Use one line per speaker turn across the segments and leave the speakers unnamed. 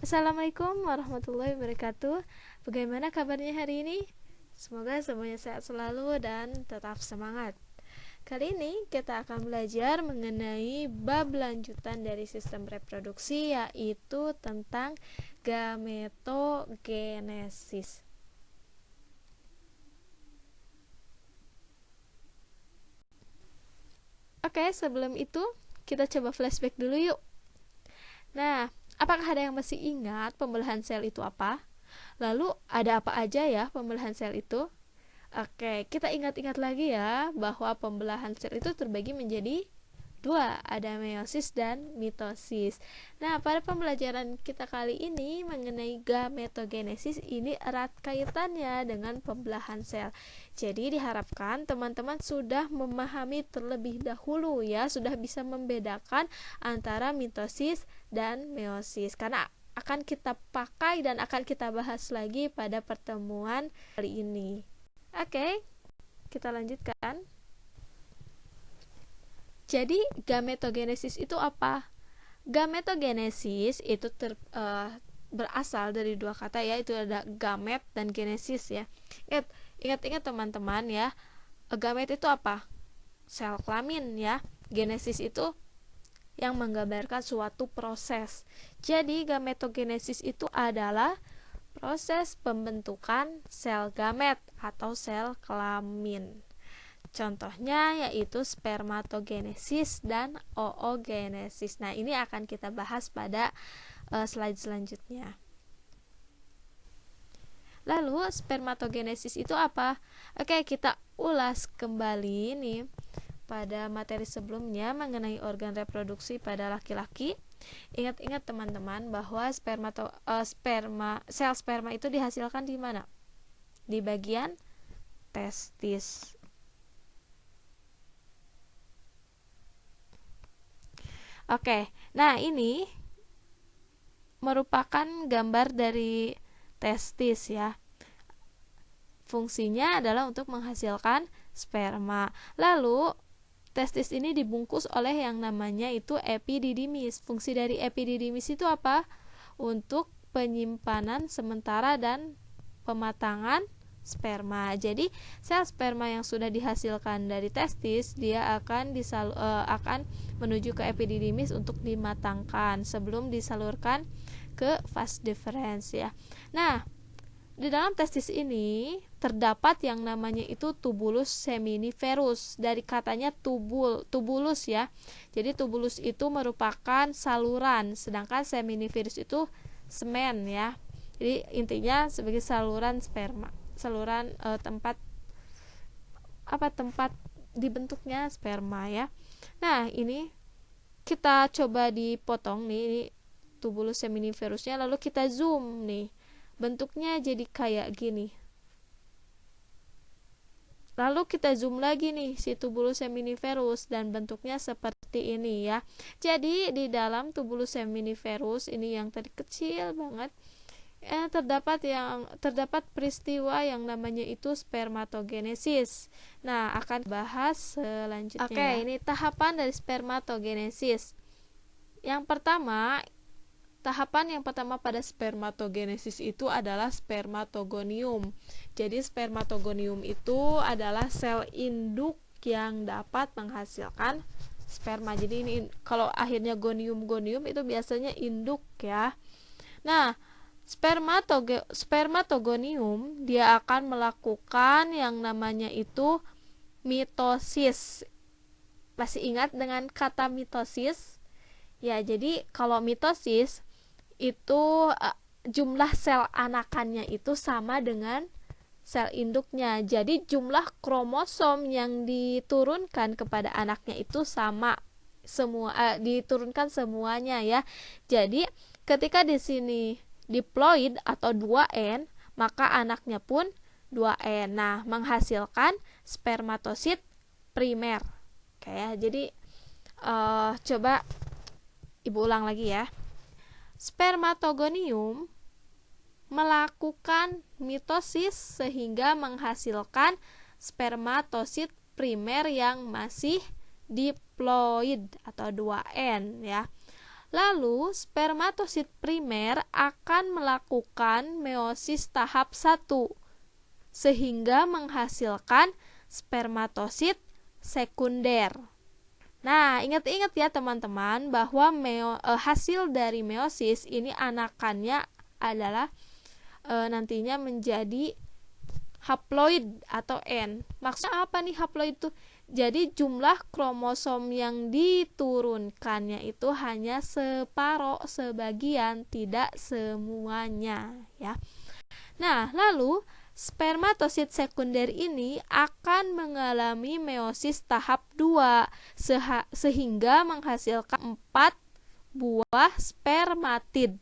Assalamualaikum warahmatullahi wabarakatuh. Bagaimana kabarnya hari ini? Semoga semuanya sehat selalu dan tetap semangat. Kali ini kita akan belajar mengenai bab lanjutan dari sistem reproduksi, yaitu tentang gametogenesis. Oke, sebelum itu kita coba flashback dulu yuk. Nah, apakah ada yang masih ingat pembelahan sel itu apa? Lalu ada apa aja ya pembelahan sel itu? Oke, kita ingat-ingat lagi ya bahwa pembelahan sel itu terbagi menjadi dua, ada meiosis dan mitosis. Nah, pada pembelajaran kita kali ini mengenai gametogenesis ini erat kaitannya dengan pembelahan sel. Jadi diharapkan teman-teman sudah memahami terlebih dahulu ya, sudah bisa membedakan antara mitosis dan meiosis karena akan kita pakai dan akan kita bahas lagi pada pertemuan kali ini. Oke, kita lanjutkan. Jadi gametogenesis itu apa? Gametogenesis itu berasal dari dua kata ya, itu ada gamet dan genesis ya. Ingat teman-teman ya. Gamet itu apa? Sel kelamin ya. Genesis itu yang menggambarkan suatu proses. Jadi gametogenesis itu adalah proses pembentukan sel gamet atau sel kelamin. Contohnya yaitu spermatogenesis dan oogenesis. Nah, ini akan kita bahas pada slide selanjutnya. Lalu, spermatogenesis itu apa? Oke, kita ulas kembali nih pada materi sebelumnya mengenai organ reproduksi pada laki-laki. Ingat-ingat teman-teman bahwa sel sperma itu dihasilkan di mana? Di bagian testis. Oke, nah ini merupakan gambar dari testis ya. Fungsinya adalah untuk menghasilkan sperma. Lalu testis ini dibungkus oleh yang namanya itu epididymis. Fungsi dari epididymis itu apa? Untuk penyimpanan sementara dan pematangan sperma. Jadi sel sperma yang sudah dihasilkan dari testis dia akan menuju ke epididymis untuk dimatangkan sebelum disalurkan ke vas deferens ya. Nah, di dalam testis ini terdapat yang namanya itu tubulus seminiferus, dari katanya tubulus ya. Jadi tubulus itu merupakan saluran, sedangkan seminiferus itu semen ya. Jadi intinya sebagai saluran sperma, saluran tempat dibentuknya sperma ya. Nah, ini kita coba dipotong nih, ini tubulus seminiferusnya, lalu kita zoom nih. Bentuknya jadi kayak gini. Lalu kita zoom lagi nih si tubulus seminiferus dan bentuknya seperti ini ya. Jadi di dalam tubulus seminiferus ini yang tadi kecil banget, terdapat peristiwa yang namanya itu spermatogenesis. Nah, akan bahas selanjutnya. Oke, ini tahapan dari spermatogenesis. Tahapan yang pertama pada spermatogenesis itu adalah spermatogonium. Jadi spermatogonium itu adalah sel induk yang dapat menghasilkan sperma. Jadi ini kalau akhirnya gonium itu biasanya induk ya. Nah, spermatogonium dia akan melakukan yang namanya itu mitosis. Masih ingat dengan kata mitosis? Ya, jadi kalau mitosis itu jumlah sel anakannya itu sama dengan sel induknya. Jadi jumlah kromosom yang diturunkan kepada anaknya itu sama semua, diturunkan semuanya ya. Jadi ketika di sini diploid atau 2N, maka anaknya pun 2N. Nah, menghasilkan spermatosit primer. Oke ya, jadi coba ibu ulang lagi ya. Spermatogonium melakukan mitosis sehingga menghasilkan spermatosit primer yang masih diploid atau 2N ya. Lalu spermatosit primer akan melakukan meiosis tahap 1 sehingga menghasilkan spermatosit sekunder. Nah, ingat-ingat ya teman-teman bahwa hasil dari meiosis ini anakannya adalah nantinya menjadi haploid atau N. Maksudnya apa nih haploid itu? Jadi jumlah kromosom yang diturunkannya itu hanya sebagian, tidak semuanya ya. Nah, lalu spermatosit sekunder ini akan mengalami meiosis tahap 2 sehingga menghasilkan 4 buah spermatid.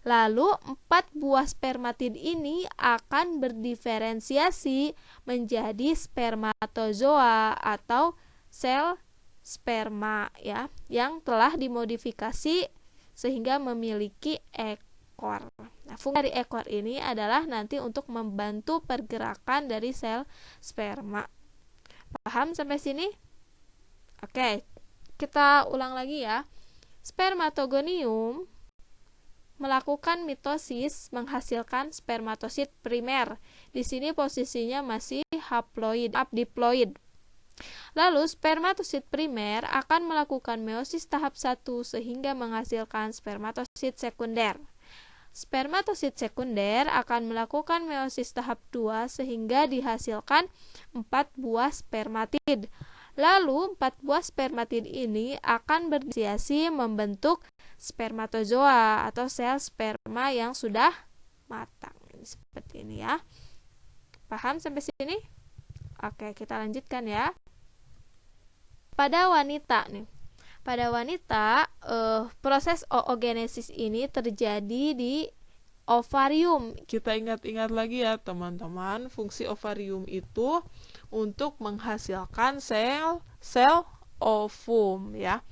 Lalu 4 buah spermatid ini akan berdiferensiasi menjadi spermatozoa atau sel sperma ya, yang telah dimodifikasi sehingga memiliki ekor. Nah, fungsi dari ekor ini adalah nanti untuk membantu pergerakan dari sel sperma. Paham sampai sini? Oke, kita ulang lagi ya. Spermatogonium melakukan mitosis menghasilkan spermatosit primer. Di sini posisinya masih haploid, diploid. Lalu spermatosit primer akan melakukan meiosis tahap 1 sehingga menghasilkan spermatosit sekunder. Spermatosit sekunder akan melakukan meiosis tahap 2 sehingga dihasilkan 4 buah spermatid. Lalu 4 buah spermatid ini akan berdiferensiasi membentuk spermatozoa atau sel sperma yang sudah matang. Seperti ini ya. Paham sampai sini? Oke, kita lanjutkan ya. Pada wanita nih. Pada wanita, proses oogenesis ini terjadi di ovarium.
Kita ingat-ingat lagi ya teman-teman, fungsi ovarium itu untuk menghasilkan sel ovum ya.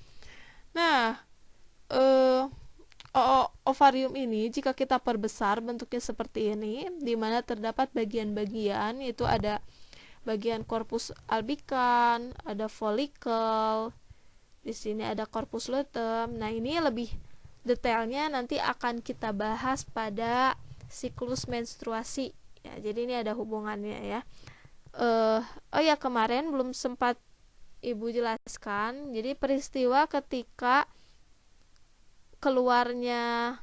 Nah, ovarium ini jika kita perbesar bentuknya seperti ini, di mana terdapat bagian-bagian, itu ada bagian corpus albicans, ada folikel, di sini ada corpus luteum. Nah, ini lebih detailnya nanti akan kita bahas pada siklus menstruasi ya. Jadi ini ada hubungannya ya. Oh ya, kemarin belum sempat Ibu jelaskan. Jadi peristiwa ketika keluarnya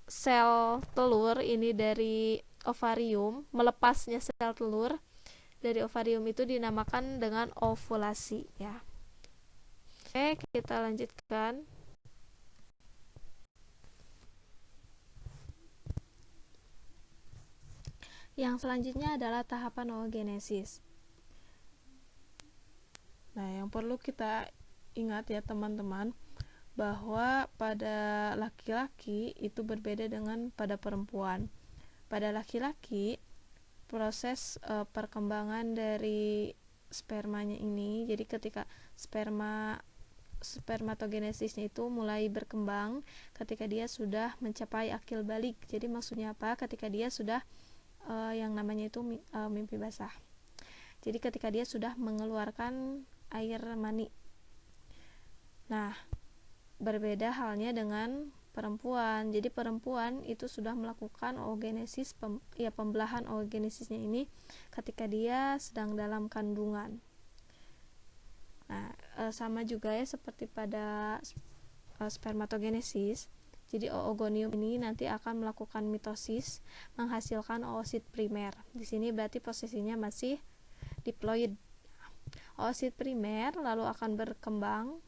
sel telur ini dari ovarium, melepasnya sel telur dari ovarium itu dinamakan dengan ovulasi ya. Oke, kita lanjutkan. Yang selanjutnya adalah tahapan oogenesis. Nah, yang perlu kita ingat ya teman-teman, bahwa pada laki-laki itu berbeda dengan pada perempuan. Pada laki-laki, proses perkembangan dari spermanya ini, jadi ketika spermatogenesisnya itu mulai berkembang ketika dia sudah mencapai akil balik. Jadi maksudnya apa? Ketika dia sudah yang namanya itu mimpi basah. Jadi ketika dia sudah mengeluarkan air mani. Nah, berbeda halnya dengan perempuan. Jadi perempuan itu sudah melakukan oogenesis, pembelahan oogenesisnya ini ketika dia sedang dalam kandungan. Nah, sama juga ya seperti pada spermatogenesis. Jadi oogonium ini nanti akan melakukan mitosis menghasilkan oosit primer. Di sini berarti posisinya masih diploid. Oosit primer lalu akan berkembang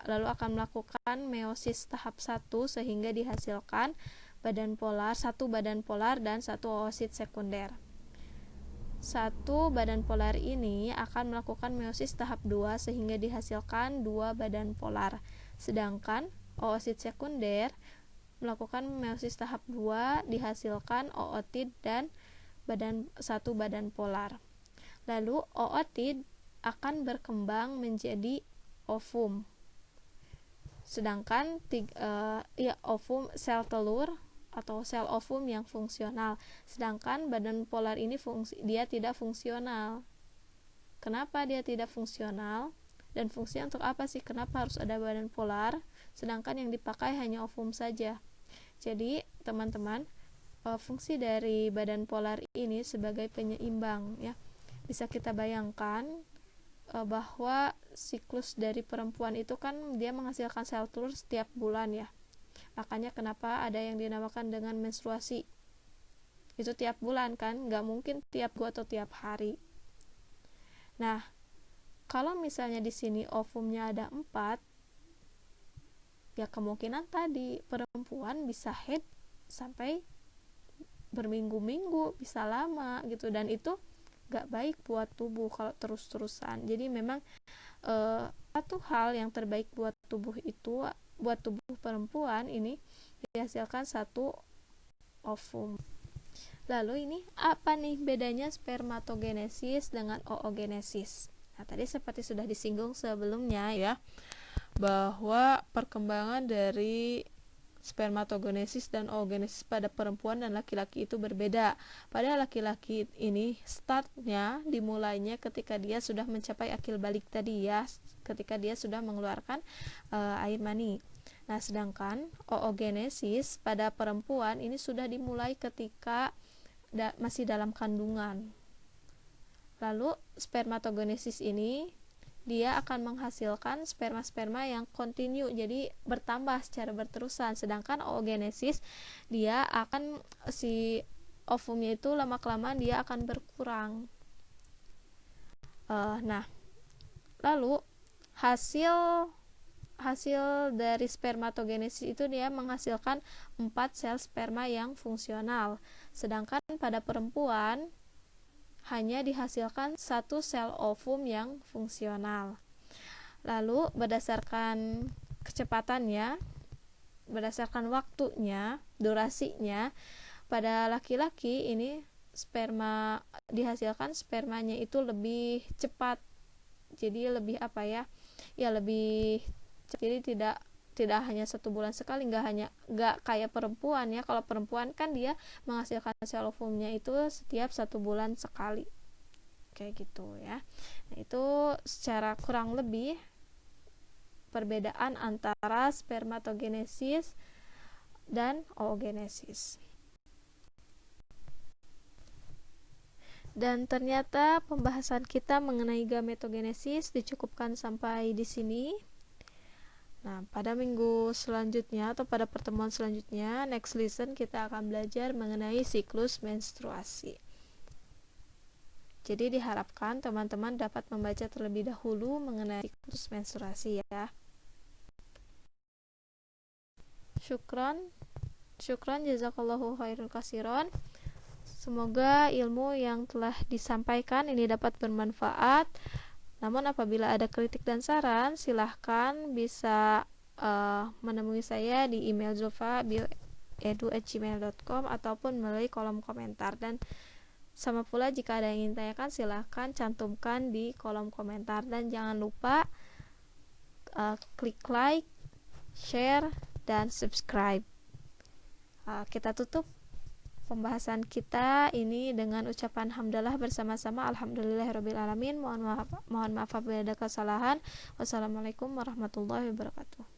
lalu akan melakukan meiosis tahap 1 sehingga dihasilkan satu badan polar dan satu oosit sekunder. Satu badan polar ini akan melakukan meiosis tahap 2 sehingga dihasilkan 2 badan polar. Sedangkan oosit sekunder melakukan meiosis tahap 2 dihasilkan ootid dan satu badan polar. Lalu ootid akan berkembang menjadi ovum. Sedangkan ovum sel telur atau sel ovum yang fungsional. Sedangkan badan polar ini dia tidak fungsional. Kenapa dia tidak fungsional? Dan fungsinya untuk apa sih? Kenapa harus ada badan polar sedangkan yang dipakai hanya ovum saja? Jadi teman-teman, fungsi dari badan polar ini sebagai penyeimbang ya. Bisa kita bayangkan bahwa siklus dari perempuan itu kan dia menghasilkan sel telur setiap bulan ya. Makanya kenapa ada yang dinamakan dengan menstruasi. Itu tiap bulan kan, nggak mungkin tiap atau tiap hari. Nah, kalau misalnya di sini ovumnya ada 4, ya kemungkinan tadi perempuan bisa haid sampai berminggu-minggu, bisa lama gitu, dan itu gak baik buat tubuh kalau terus-terusan. Jadi memang satu hal yang terbaik buat tubuh itu, buat tubuh perempuan ini dihasilkan satu ovum. Lalu ini apa nih bedanya spermatogenesis dengan oogenesis? Nah, tadi seperti sudah disinggung sebelumnya ya, bahwa perkembangan dari spermatogenesis dan oogenesis pada perempuan dan laki-laki itu berbeda. Pada laki-laki ini startnya dimulainya ketika dia sudah mencapai akil balik tadi ya, ketika dia sudah mengeluarkan air mani. Nah, sedangkan oogenesis pada perempuan ini sudah dimulai ketika masih dalam kandungan. Lalu spermatogenesis ini dia akan menghasilkan sperma-sperma yang kontinu, jadi bertambah secara berterusan. Sedangkan oogenesis dia akan, si ovumnya itu lama-kelamaan dia akan berkurang. Nah, lalu hasil dari spermatogenesis itu dia menghasilkan 4 sel sperma yang fungsional. Sedangkan pada perempuan hanya dihasilkan 1 sel ovum yang fungsional. Lalu berdasarkan kecepatannya, berdasarkan waktunya, durasinya, pada laki-laki ini sperma dihasilkan, spermanya itu lebih cepat. Jadi lebih lebih, jadi tidak hanya 1 bulan sekali, nggak kayak perempuan ya. Kalau perempuan kan dia menghasilkan sel ovumnya itu setiap 1 bulan sekali, kayak gitu ya. Nah, itu secara kurang lebih perbedaan antara spermatogenesis dan oogenesis. Dan ternyata pembahasan kita mengenai gametogenesis dicukupkan sampai di sini. Nah, pada minggu selanjutnya atau pada pertemuan selanjutnya, next lesson, kita akan belajar mengenai siklus menstruasi. Jadi diharapkan teman-teman dapat membaca terlebih dahulu mengenai siklus menstruasi ya. Syukron jazakallahu khairul kasiron. Semoga ilmu yang telah disampaikan ini dapat bermanfaat. Namun apabila ada kritik dan saran, silahkan bisa menemui saya di email zulfa@edu@gmail.com ataupun melalui kolom komentar. Dan sama pula jika ada yang ingin tanyakan, silahkan cantumkan di kolom komentar. Dan jangan lupa klik like, share, dan subscribe. Kita tutup pembahasan kita ini dengan ucapan hamdalah bersama-sama. Alhamdulillahirabbil alamin. Mohon maaf apabila ada kesalahan. Wassalamualaikum warahmatullahi wabarakatuh.